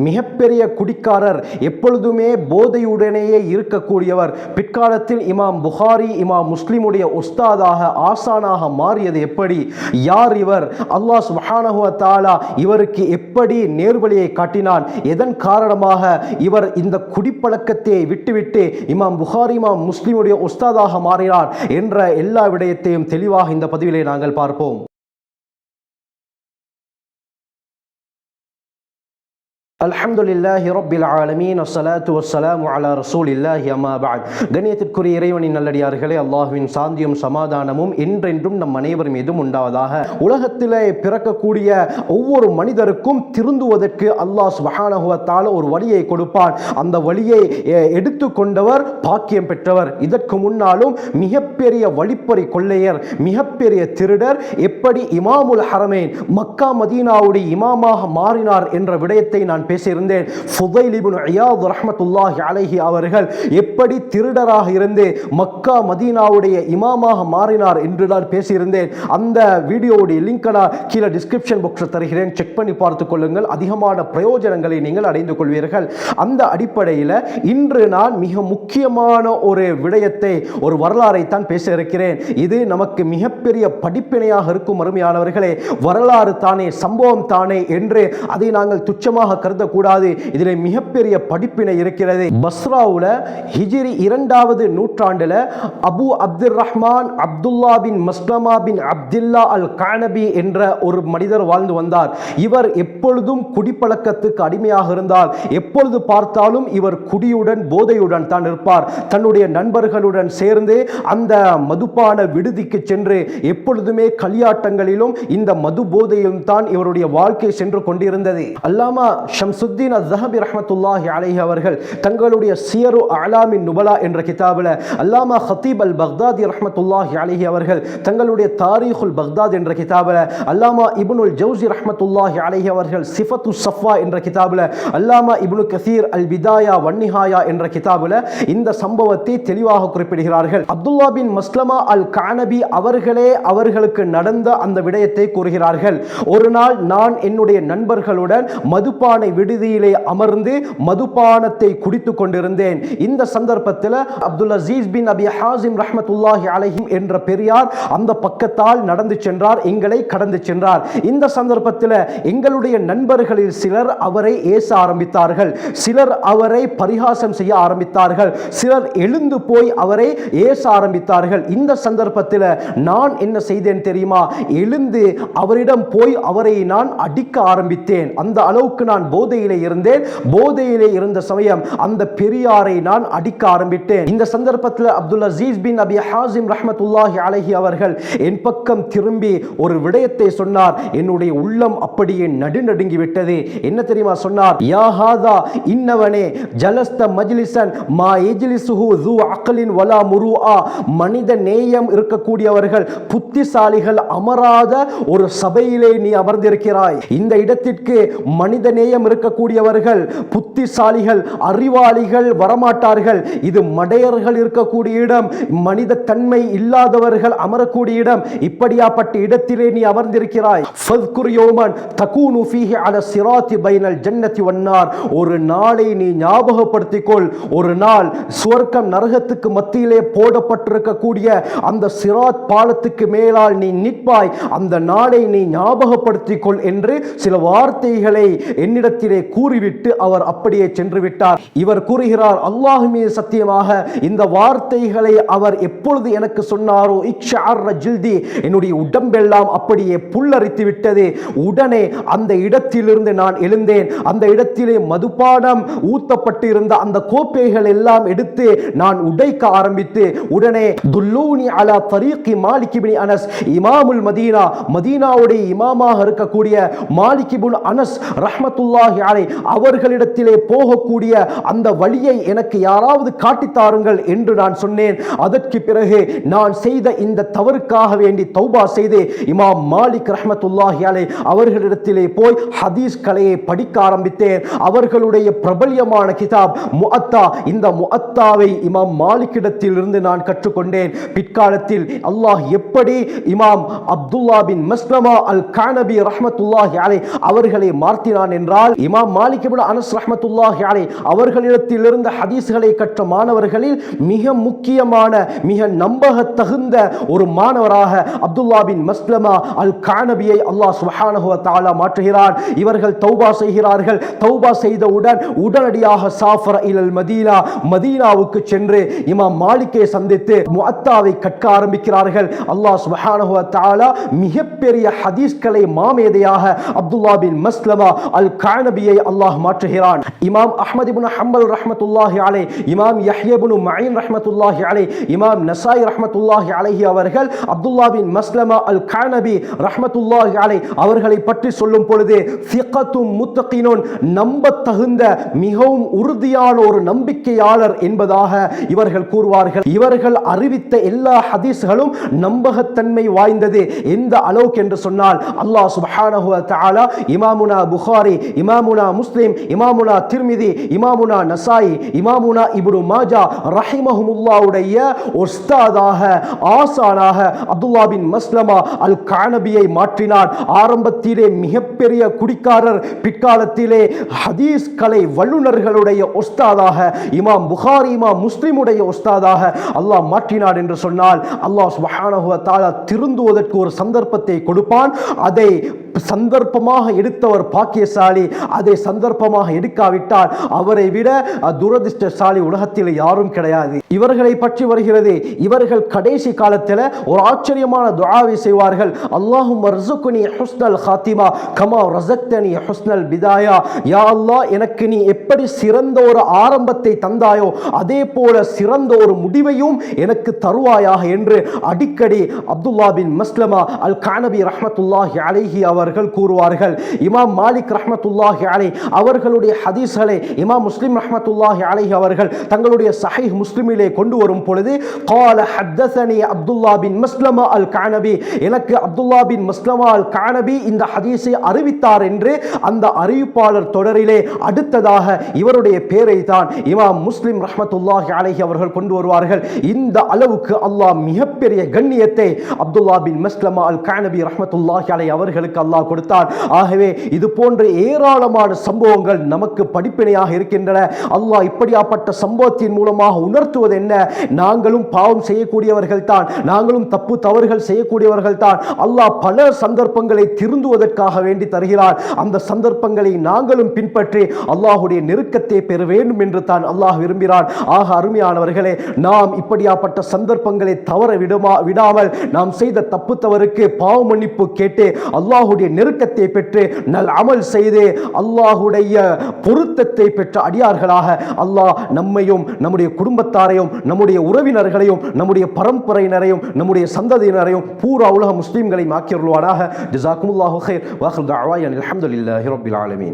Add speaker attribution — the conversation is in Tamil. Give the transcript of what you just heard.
Speaker 1: மிகப்பெரிய குடிக்காரர், எப்பொழுதுமே போதையுடனேயே இருக்கக்கூடியவர். பிற்காலத்தில் இமாம் புகாரி, இமாம் முஸ்லிமுடைய உஸ்தாதாக, ஆசானாக மாறியது எப்படி? யார் இவர்? அல்லாஹ் சுப்ஹானஹு வ தஆலா இவருக்கு எப்படி நேர்வழியை காட்டினான்? எதன் காரணமாக இவர் இந்த குடிப்பழக்கத்தை விட்டுவிட்டு இமாம் புகாரி, இமாம் முஸ்லிமுடைய உஸ்தாதாக மாறினார் என்ற எல்லா விடயத்தையும் தெளிவாக இந்த பதிவிலே நாங்கள் பார்ப்போம். அல்ஹம்துலில்லாஹி ரப்பில் ஆலமீன், வஸ்ஸலாத்து வஸ்ஸலாமு அலா ரசூலில்லாஹி அம்மா பஅத். கண்ணியத்திற்குரிய இறைவனின் நல்லடியார்களே, அல்லாஹ்வின் சாந்தியும் சமாதானமும் என்றென்றும் நம் அனைவர் மீதும் உண்டாவதாக. உலகத்திலே பிறக்கக்கூடிய ஒவ்வொரு மனிதருக்கும் திருந்துவதற்கு அல்லாஹ் சுப்ஹானஹு வ தஆலா ஒரு வழியை கொடுப்பான். அந்த வழியை எடுத்துக்கொண்டவர் பாக்கியம் பெற்றவர். இதற்கு முன்னாலும் மிகப்பெரிய வழிப்பறி கொள்ளையர், மிகப்பெரிய திருடர் எப்படி இமாமுல் ஹரமைன், மக்கா மதீனாவுடைய இமாமாக மாறினார் என்ற விடயத்தை நான் பேசியிருந்தேன். ஃபுதைல் இப்னு இயாத் ரஹ்மத்துல்லாஹி அலைஹி அவர்கள் எப்படி திருடராக இருந்து மக்கா மதீனாவுடைய இமாமாக மாறினார் என்று நான் பேசியிருந்தேன். அந்த வீடியோவுடைய லிங்க் நான் கீழே டிஸ்கிரிப்ஷன் பாக்ஸில் தருகிறேன், செக் பண்ணி பார்த்துக் கொள்ளுங்கள். அதிகமான பிரயோஜனங்களை நீங்கள் அடைந்து கொள்வீர்கள். அந்த அடிப்படையில் இன்று நான் மிக முக்கியமான ஒரு விடயத்தை, ஒரு வரலாறை தான் பேச இருக்கிறேன். இது நமக்கு மிகப்பெரிய படிப்பினையாக இருக்கும் அருமையானவர்களே. வரலாறு தானே, சம்பவம் தானே என்று அதை நாங்கள் துச்சமாக கருதக்கூடாது. இதில் மிகப்பெரிய படிப்பினை இருக்கிறது. பஸ்ராவுல ஹிஜ்ரி 2வது நூற்றாண்டுல அபு அப்துர் ரஹ்மான் அப்துல்லா பின் மஸ்லமா பின் அப்துல்லா அல் கானபி என்ற ஒரு மனிதர் வாழ்ந்து வந்தார். இவர் எப்பொழுதும் குடிப்பழக்கத்துக்கு அடிமையாக இருந்தார். எப்பொழுது பார்த்தாலும் இவர் குடியுடன், போதையுடன் தான் இருப்பார். தன்னுடைய நண்பர்களுடன் சேர்ந்து அந்த மதுபான விடுதிக்கு சென்று எப்பொழுதுமே களியாட்டங்களிலும் இந்த மது போதையும் தான் இவருடைய வாழ்க்கை சென்று கொண்டிருந்தது. அல்லாமா ஷம்சுத்தீன் அஸ்ஸஹபி ரஹ்மத்துல்லாஹி அலைஹி அவர்கள் தங்களுடைய சியரு அலாமின் நுபலா என்ற கிதாபில், அல்லாமா ஹத்தீப் அல் பக்தாதி ரஹ்மத்துல்லாஹி அலைஹி அவர்கள் தங்களுடைய தாரீஹுல் பக்தாத் என்ற கிதாபில், அல்லாமா இப்னுல் ஜௌசி ரஹ்மத்துல்லாஹி அலைஹி அவர்கள் சிஃபத்து ஸஃவா என்ற கிதாபில், அல்லாமா இப்னு கஸீர் அல் பிதாயா வன்னிஹாயா என்ற கிதாபில் இந்த சம்பவத்தை தெளிவாக குறிப்பிடுகிறார்கள். அப்துல்லா பின் மஸ்லமா அல் கானபி அவர்களே அவர்களுக்கு நடந்த அந்த விடயத்தை கூறுகிறார்கள். ஒரு நாள் நான் என்னுடைய நண்பர்களுடன் மதுபானை விடுதியிலே அமர்ந்து மதுபானத்தை குடித்துக் கொண்டிருந்தேன். இந்த சந்தர்ப்பத்தில் அப்துல் அசீஸ் பின் அபி ஹாசிம் ரஹ்மத்துல்லாஹி அலைஹி என்ற பெரியார் அந்த பக்கத்தால் நடந்து சென்றார், எங்களை கடந்து சென்றார். இந்த சந்தர்ப்பத்தில் எங்களுடைய நண்பர்களில் சிலர் அவரை ஏச ஆரம்பித்தார்கள், சிலர் அவரை பரிகாசம் செய்ய ஆரம்பித்தார்கள், சிலர் எழுந்து போய் அவரை ஏச ஆரம்பித்தார்கள். இந்த சந்தர்ப்பத்தில் நான் என்ன செய்தேன் தெரியுமா? எழுந்து அவரிடம் போய் அவரை நான் அடிக்க ஆரம்பித்தேன். அந்த அளவுக்கு நான் போதையிலே இருந்தேன். போதையிலே இருந்த சமயம் அந்த பெரியாரை நான் அடிக்க ஆரம்பித்தேன். இந்த சந்தர்ப்பத்தில் அப்துல் அசீஸ் பின் அபி ஹாசிம் ரஹ்மத்துல்லாஹி அலைஹி அவர்கள் என் பக்கம் திரும்பி ஒரு விடயத்தை சொன்னார். என்னுடைய உள்ளம் அப்படியே நடுநடுங்கி விட்டது. என்ன தெரியுமா சொன்னார்? யா ஹாதா, இன்னவனே ஜலஸ்த மஜ்லிசன் மா யஜ்லிசுஹு ذو عقل ولا முருஆ, மனித நேயம் இருக்கக்கூடியவர்கள், புத்திசாலிகள் அமராத ஒரு சபையிலே நீ அமர்ந்திருக்கிறாய். இந்த இடத்திற்கு மனித நேயம் இருக்கக்கூடியவர்கள், புத்திசாலிகள், அறிவாளிகள் வரமாட்டார்கள். இது மடையர்கள் இருக்கக்கூடிய இடம், மனித தன்மை இல்லாதவர்கள் அமரக்கூடிய இடம். இப்படியாப்பட்ட இடத்திலே நீ அமர்ந்திருக்கிறாய். ஃபத்குர் யௌமன் தகூனு ஃபீஹி அலா ஸிராத்தி பைனல் ஜன்னதி வன்னார், ஒரு நாளை நீ ஞாபகப்படுத்திக்கொள். ஒரு நாள் சுவர்க்கம் நரகத்துக்கு மத்தியிலே போடப்பட்டிருக்கக்கூடிய அந்த சிராத் பாலத்துக்கு மேலால் நீ நிற்பாய். அந்த நாளை நீ ஞாபகப்படுத்திக்கொள் என்று சில வார்த்தைகளை என்னிடத்திலே கூறிவிட்டு அவர் அப்படியே சென்று விட்டார். இவர் கூறுகிறார், அல்லாஹ் மீது சத்தியமாக இந்த வார்த்தைகளை அவர் எப்பொழுது எனக்கு சொன்னாரோ, இக்ஷஅர்ர ஜில்தி, என்னுடைய உடம்பெல்லாம் அப்படியே புல்லரித்து விட்டது. உடனே அந்த இடத்திலிருந்து நான் எழுந்தேன். அந்த இடத்திலே மதுபானம் ஊத்தப்பட்டு இருந்த அந்த கோப்பைகள் எல்லாம் எடுத்து நான் உடைக்க ஆரம்பித்து, உடனே துல்லூனி அலா தரீகி மாலிக் இப்னு அனஸ், இமாமுல் மதீனா, மதீனாவுடைய இமாமாக இருக்கக்கூடிய மாலிக் இப்னு அனஸ் ரஹ்மத்துல்லாஹி அலைஹி அவர்களிடத்திலே போகக்கூடிய அந்த வழியை எனக்கு யாராவது காட்டித்தாருங்கள் என்று நான் சொன்னேன். அதற்கு பிறகு நான் செய்த இந்த தவறுக்காக வேண்டி தௌபா செய்து இமாம் மாலிக் ரஹ்மத்துல்லாஹி அலைஹி அவர்களிடத்திலே போய் ஹதீஸ் கலையை படிக்க ஆரம்பித்தேன். அவர்களுடைய பிரபல்யமான கிதாப் முஅத்தா, இந்த முஅத்தாவை இமாம் மாலிக்கிடத்தில் இருந்து நான் கற்றுக்கொண்டேன். பிற்காலத்தில் அல்லாஹ் எப்படி இமாம் அப்துல்லா பின் மஸ்லமா அல் கானபி ரஹ்மத்துல்லாஹி அலைஹி அவர்களை மாற்றினான் என்றால், இமாம் மாலிக் இப்னு அனஸ் ரஹ்மத்துல்லாஹி அலைஹி அவர்களிடத்திலிருந்து ஹதீஸ்களை கற்ற மாணவர்களில் மிக முக்கியமான மிக நம்பகத்தகுந்த ஒரு மாணவராக அப்துல்லா பின் மஸ்லமா அல் கானபியை அல்லாஹ் சுப்ஹானஹு வ தஆலா மாற்றுகிறார். இவர்கள் தௌபா செய்கிறார்கள். தௌபா செய்தவுடன் உடனடியாக சாஃபர இலல் மதீனா, மதீனாவுக்கு சென்று இமாம் மாலிக்கை சந்தித்து முஅத்தாவை கற்க ஆரம்பிக்கிறார்கள். அல்லாஹ் சுப்ஹானஹு வ தஆலா மிகப்பெரிய ஹதீஸ்களை மாமேதையாக அப்துல்லா பின் மஸ்லமா அல் கானபியை அல்லாஹ் மாற்றுகிறான். இமாம் அஹ்மத் இப்னு ஹம்பல் ரஹ்மத்துல்லாஹி அலைஹி, இமாம் யஹ்யா இப்னு மஈன் ரஹ்மத்துல்லாஹி அலைஹி, இமாம் நசாயி ரஹ்மத்துல்லாஹி அலைஹி அவர்கள் அப்துல்லா பின் மஸ்லமா அல் கானபி ரஹ்மத்துல்லாஹி அலைஹி அவர்களை பற்றி சொல்லும் பொழுது சிகத்தும் முத்தகினுன், நம்பத்தகுந்த மிகவும் உறுதியான ஒரு நம்பிக்கையாளர் என்பதாக இவர்கள் கூறுவார்கள். இவர்கள் அறிவித்த எல்லா ஹதீஸ்களும் நம்பகத்தன்மை வாய்ந்தது. எந்த அளவுக்கு என்று சொன்னால் அல்லாஹ் சுப்ஹானஹு வ தஆலா இமாமுனா புகாரி, இமாமுனா முஸ்லிம், இமாமுனா திர்மிதி, இமாமுனா நசாயி, இமாமுனா இப்னு மாஜா ரஹிமஹுமுல்லாஹ்வுடைய உஸ்தாதாக ஆசானாக அப்துல்லா பின் மஸ்லமா அல் கானபியை மாற்றினார். ஆரம்பத்திலே மிகப்பெரிய குடிக்காரர், பிற்காலத்திலே ஹதீஸ் கலை வல்லுநர்களுடைய உஸ்தாதாக இமாம் புகாரி, இமாம் முஸ்லிமுடைய உஸ்தாதாக அல்லாஹ் மாற்றினார் என்று சொன்னால் அல்லாஹ் சுப்ஹானஹு வ தஆலா திருந்துவதற்கு ஒரு சந்தர்ப்பத்தை கொடுப்பான். அதை சந்தர்ப்பமாக எடுத்தவர் பாக்கியசாலி. அதை சந்தர்ப்பமாக எடுக்காவிட்டால் அவரை விட துரதிர்ஷ்டசாலி உலகத்தில் யாரும் கிடையாது. இவர்களை பற்றி வருகிறது, இவர்கள் கடைசி காலத்தில் ஒரு ஆச்சரியமான துஆவை செய்வார்கள். அல்லாஹும்ம ர்ஸுக்னி ஹுஸ்னல் ஹாத்திமா கமா ரஸக்தனி ஹுஸ்னல் பிதாயா. யா அல்லாஹ், எனக்கு நீ எப்படி சிறந்த ஒரு ஆரம்பத்தை தந்தாயோ அதே போல சிறந்த ஒரு முடிவையும் எனக்கு தருவாயாக என்று அடிக்கடி அப்துல்லா பின் மஸ்லமா அல் கானபி ரஹ்மத்துல்லாஹி அலைஹி அவர்கள் கூறுவார்கள். இமாம் மாலிக் ரஹ்மத்துல்லாஹி அலைஹி அவர்களுடைய ஹதீஸ்களை இமாம் முஸ்லிம் ரஹ்மத்துல்லாஹி அலைஹி அவர்கள் தங்களுடைய சஹீஹ் முஸ்லிமிலே கொண்டு வரும் பொழுது قال حدثني அப்துல்லா பின் மஸ்லமா அல் கானபி, எனக்கு அப்துல்லா பின் மஸ்லமா அல் கானபி இந்த ஹதீஸை அறிவித்தார் என்று அந்த அறிவிப்பாளர் தொடரிலே அடுத்ததாக இவருடைய பெயரை தான் இமாம் முஸ்லிம் ரஹ்மத்துல்லாஹி அலைஹி அவர்கள் கொண்டு வருவார்கள். இந்த அளவுக்கு அல்லாஹ் மிகப்பெரிய கண்ணியத்தை அப்துல்லா பின் மஸ்லமா அல் கானபி ரஹ்மத்துல்லாஹி அலைஹி அவர்களுக்கு அல்லாஹ் கொடுத்தார். ஆகவே இது போன்ற ஏராளமான சம்பவங்கள் நமக்கு படிப்பினையாக இருக்கின்றன. அல்லாஹ் இப்படியாப்பட்ட சம்பவத்தின் மூலமாக உணர்த்துவது என்ன? நாங்களும் பாவம் செய்யக்கூடியவர்கள் தான், நாங்களும் தப்பு தவறுகள் செய்யக்கூடியவர்கள் தான். அல்லாஹ் பல சந்தர்ப்பங்களை திருந்துவதற்காக வேண்டி தருகிறார். அந்த சந்தர்ப்பங்களை நாங்களும் பின்பற்றி அல்லாஹுடைய நெருக்கத்தை பெற வேண்டும் என்று தான் அல்லாஹ் விரும்புகிறான். ஆக அருமையானவர்களே, நாம் இப்படியாப்பட்ட சந்தர்ப்பங்களை தவற விடாமல் நாம் செய்த தப்பு தவறுக்கு பாவ மன்னிப்பு கேட்டு அல்லாஹுடைய நெருக்கத்தை பெற்று நல் அமல் செய்து அல்லாஹுடைய பொருத்தத்தை பெற்ற அடியார்களாக அல்லாஹ் நம்மையும் நம்முடைய குடும்பத்தாரையும் நம்முடைய உறவினர்களையும் நம்முடைய பரம்பரையினரையும் நம்முடைய சந்ததியினரையும் பூரா உலக முஸ்லிம்களை ஆக்கியருள்வானாக. ஜஸாக்குமுல்லாஹு கைர். வ ஆகிரு தஅவானா அல்ஹம்துலில்லாஹி ரப்பில் ஆலமீன்.